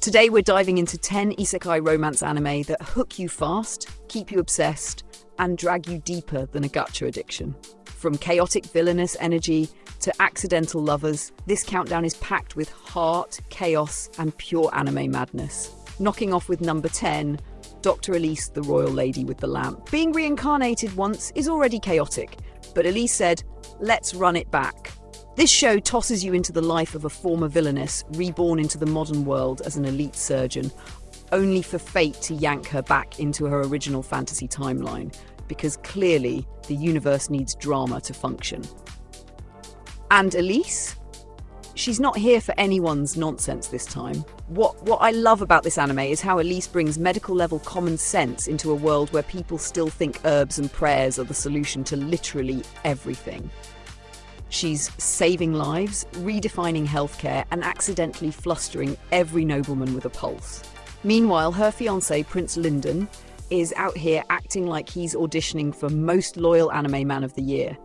Today we're diving into 10 isekai romance anime that hook you fast, keep you obsessed, and drag you deeper than a gacha addiction. From chaotic villainous energy to accidental lovers, this countdown is packed with heart, chaos, and pure anime madness. Knocking off with number 10, Dr. Elise, the royal lady with the lamp. Being reincarnated once is already chaotic, but Elise said, let's run it back. This show tosses you into the life of a former villainess, reborn into the modern world as an elite surgeon, only for fate to yank her back into her original fantasy timeline, because clearly the universe needs drama to function. And Elise? She's not here for anyone's nonsense this time. What I love about this anime is how Elise brings medical-level common sense into a world where people still think herbs and prayers are the solution to literally everything. She's saving lives, redefining healthcare, and accidentally flustering every nobleman with a pulse. Meanwhile, her fiancé, Prince Lyndon, is out here acting like he's auditioning for Most Loyal Anime Man of the Year.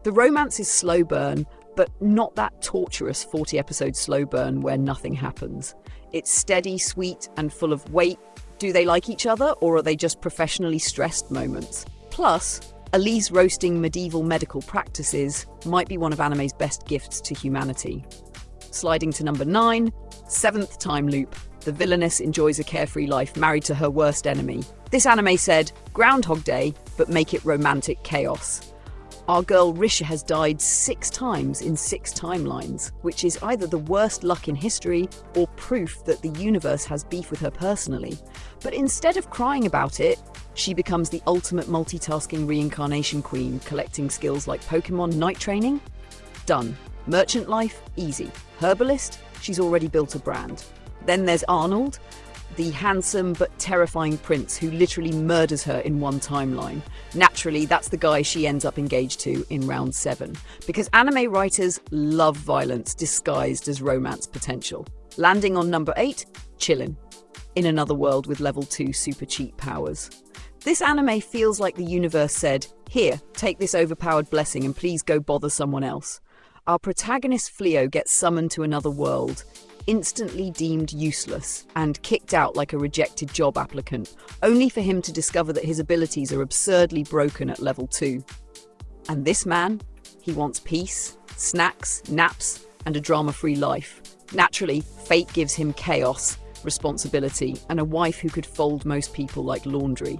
The romance is slow burn, but not that torturous 40-episode slow burn where nothing happens. It's steady, sweet, and full of wait, do they like each other, or are they just professionally stressed moments? Plus, Elise roasting medieval medical practices might be one of anime's best gifts to humanity. Sliding to number 9, seventh time loop. The villainess enjoys a carefree life married to her worst enemy. This anime said, Groundhog Day, but make it romantic chaos. Our girl Risha has died 6 times in 6 timelines, which is either the worst luck in history or proof that the universe has beef with her personally. But instead of crying about it, she becomes the ultimate multitasking reincarnation queen, collecting skills like Pokemon night training? Done. Merchant life? Easy. Herbalist? She's already built a brand. Then there's Arnold, the handsome but terrifying prince who literally murders her in one timeline. Naturally, that's the guy she ends up engaged to in round 7, because anime writers love violence disguised as romance potential. Landing on number 8, Chillin', in another world with level 2 super cheat powers. This anime feels like the universe said, here, take this overpowered blessing and please go bother someone else. Our protagonist Fleo gets summoned to another world, instantly deemed useless and kicked out like a rejected job applicant, only for him to discover that his abilities are absurdly broken at level 2. And this man, he wants peace, snacks, naps, and a drama-free life. Naturally, fate gives him chaos, responsibility, and a wife who could fold most people like laundry.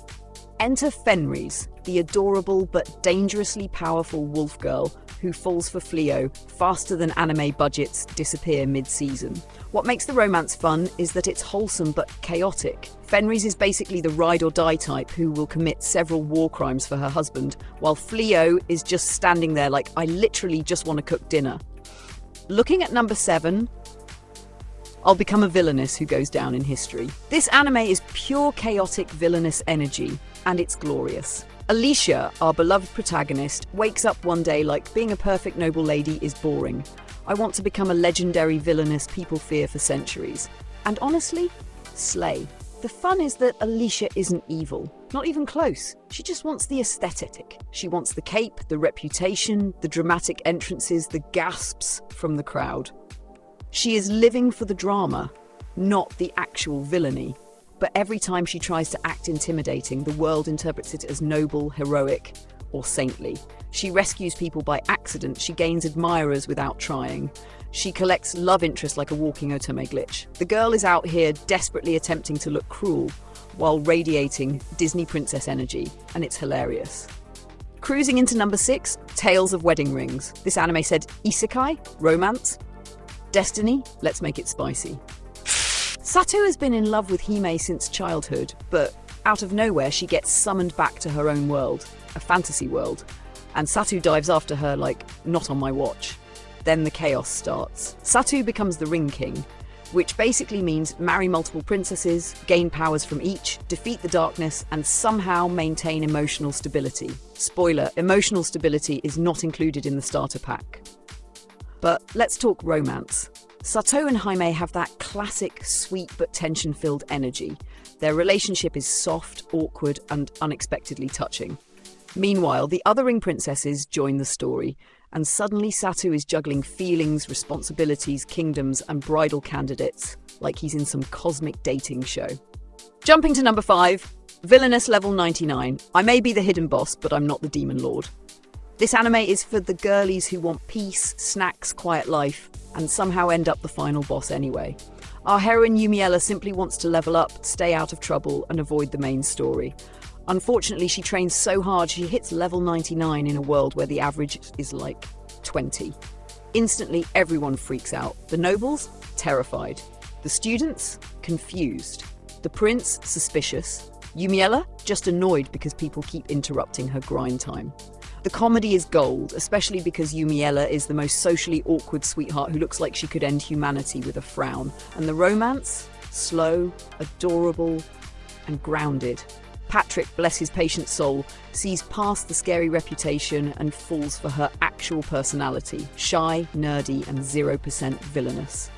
Enter Fenris, the adorable but dangerously powerful wolf girl who falls for Fleo faster than anime budgets disappear mid-season. What makes the romance fun is that it's wholesome but chaotic. Fenris is basically the ride-or-die type who will commit several war crimes for her husband, while Fleo is just standing there like, I literally just want to cook dinner. Looking at number 7, I'll become a villainess who goes down in history. This anime is pure chaotic villainous energy, and it's glorious. Alicia, our beloved protagonist, wakes up one day like being a perfect noble lady is boring. I want to become a legendary villainess people fear for centuries. And honestly, slay. The fun is that Alicia isn't evil. Not even close. She just wants the aesthetic. She wants the cape, the reputation, the dramatic entrances, the gasps from the crowd. She is living for the drama, not the actual villainy. But every time she tries to act intimidating, the world interprets it as noble, heroic, or saintly. She rescues people by accident. She gains admirers without trying. She collects love interest like a walking otome glitch. The girl is out here desperately attempting to look cruel while radiating Disney princess energy, and it's hilarious. Cruising into number 6, Tales of Wedding Rings. This anime said Isekai, romance, destiny, let's make it spicy. Sato has been in love with Hime since childhood, but out of nowhere she gets summoned back to her own world, a fantasy world, and Sato dives after her like, not on my watch. Then the chaos starts. Sato becomes the Ring King, which basically means marry multiple princesses, gain powers from each, defeat the darkness, and somehow maintain emotional stability. Spoiler, emotional stability is not included in the starter pack. But let's talk romance. Sato and Jaime have that classic, sweet but tension-filled energy. Their relationship is soft, awkward, and unexpectedly touching. Meanwhile, the other ring princesses join the story, and suddenly Satu is juggling feelings, responsibilities, kingdoms, and bridal candidates like he's in some cosmic dating show. Jumping to number 5, Villainess level 99. I may be the hidden boss, but I'm not the demon lord. This anime is for the girlies who want peace, snacks, quiet life, and somehow end up the final boss anyway. Our heroine Yumiella simply wants to level up, stay out of trouble, and avoid the main story. Unfortunately, she trains so hard she hits level 99 in a world where the average is like 20. Instantly, everyone freaks out. The nobles, terrified. The students, confused. The prince, suspicious. Yumiella, just annoyed because people keep interrupting her grind time. The comedy is gold, especially because Yumiella is the most socially awkward sweetheart who looks like she could end humanity with a frown. And the romance? Slow, adorable, and grounded. Patrick, bless his patient soul, sees past the scary reputation and falls for her actual personality. Shy, nerdy, and 0% villainous.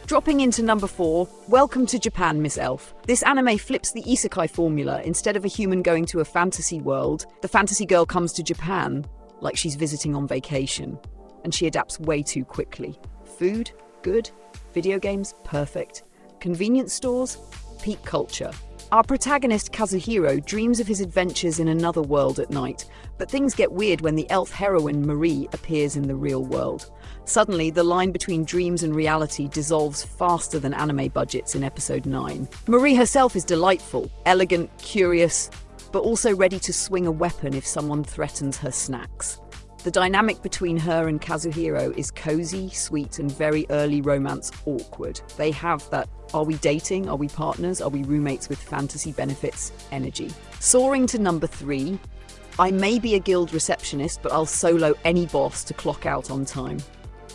Dropping into number 4, Welcome to Japan, Miss Elf. This anime flips the Isekai formula. Instead of a human going to a fantasy world, the fantasy girl comes to Japan like she's visiting on vacation. And she adapts way too quickly. Food? Good. Video games? Perfect. Convenience stores? Peak culture. Our protagonist, Kazuhiro, dreams of his adventures in another world at night, but things get weird when the elf heroine, Marie, appears in the real world. Suddenly, the line between dreams and reality dissolves faster than anime budgets in episode 9. Marie herself is delightful, elegant, curious, but also ready to swing a weapon if someone threatens her snacks. The dynamic between her and Kazuhiro is cozy, sweet, and very early romance awkward. They have that are we dating, are we partners, are we roommates with fantasy benefits energy. Soaring to number 3, I may be a guild receptionist, but I'll solo any boss to clock out on time.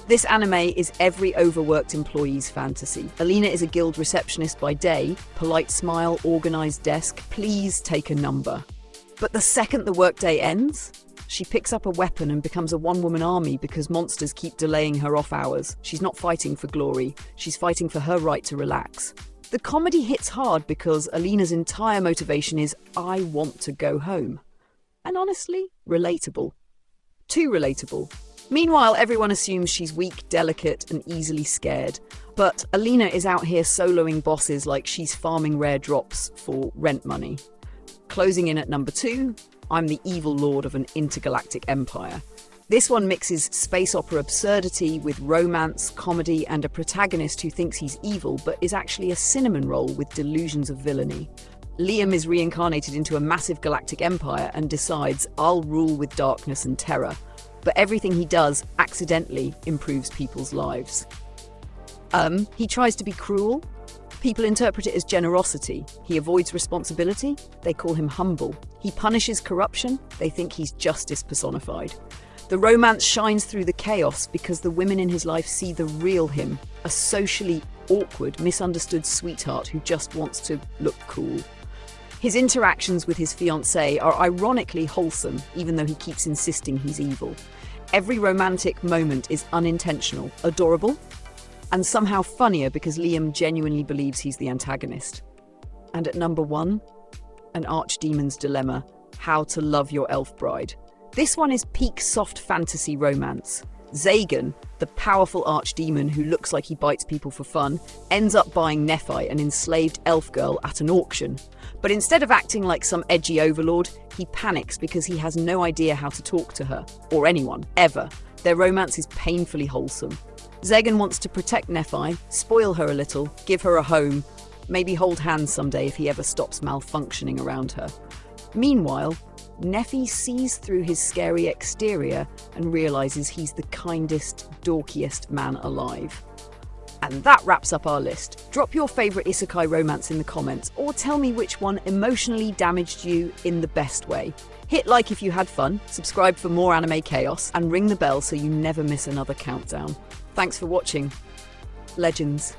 This anime is every overworked employee's fantasy. Alina is a guild receptionist by day, polite smile, organised desk, please take a number. But the second the workday ends, she picks up a weapon and becomes a one-woman army because monsters keep delaying her off hours. She's not fighting for glory, she's fighting for her right to relax. The comedy hits hard because Alina's entire motivation is, I want to go home. And honestly, relatable. Too relatable. Meanwhile, everyone assumes she's weak, delicate, and easily scared. But Alina is out here soloing bosses like she's farming rare drops for rent money. Closing in at number 2, I'm the evil lord of an intergalactic empire. This one mixes space opera absurdity with romance, comedy, and a protagonist who thinks he's evil but is actually a cinnamon roll with delusions of villainy. Liam is reincarnated into a massive galactic empire and decides, I'll rule with darkness and terror. But everything he does accidentally improves people's lives. He tries to be cruel. People interpret it as generosity. He avoids responsibility. They call him humble. He punishes corruption. They think he's justice personified. The romance shines through the chaos because the women in his life see the real him, a socially awkward, misunderstood sweetheart who just wants to look cool. His interactions with his fiancée are ironically wholesome, even though he keeps insisting he's evil. Every romantic moment is unintentional, adorable, and somehow funnier because Liam genuinely believes he's the antagonist. And at number 1, An Archdemon's Dilemma, How to Love Your Elf Bride. This one is peak soft fantasy romance. Zagan, the powerful archdemon who looks like he bites people for fun, ends up buying Nephi, an enslaved elf girl, at an auction. But instead of acting like some edgy overlord, he panics because he has no idea how to talk to her, or anyone, ever. Their romance is painfully wholesome. Zagan wants to protect Nephi, spoil her a little, give her a home, maybe hold hands someday if he ever stops malfunctioning around her. Meanwhile, Nephi sees through his scary exterior and realizes he's the kindest, dorkiest man alive. And that wraps up our list. Drop your favorite isekai romance in the comments, or tell me which one emotionally damaged you in the best way. Hit like if you had fun, subscribe for more anime chaos, and ring the bell so you never miss another countdown. Thanks for watching. Legends.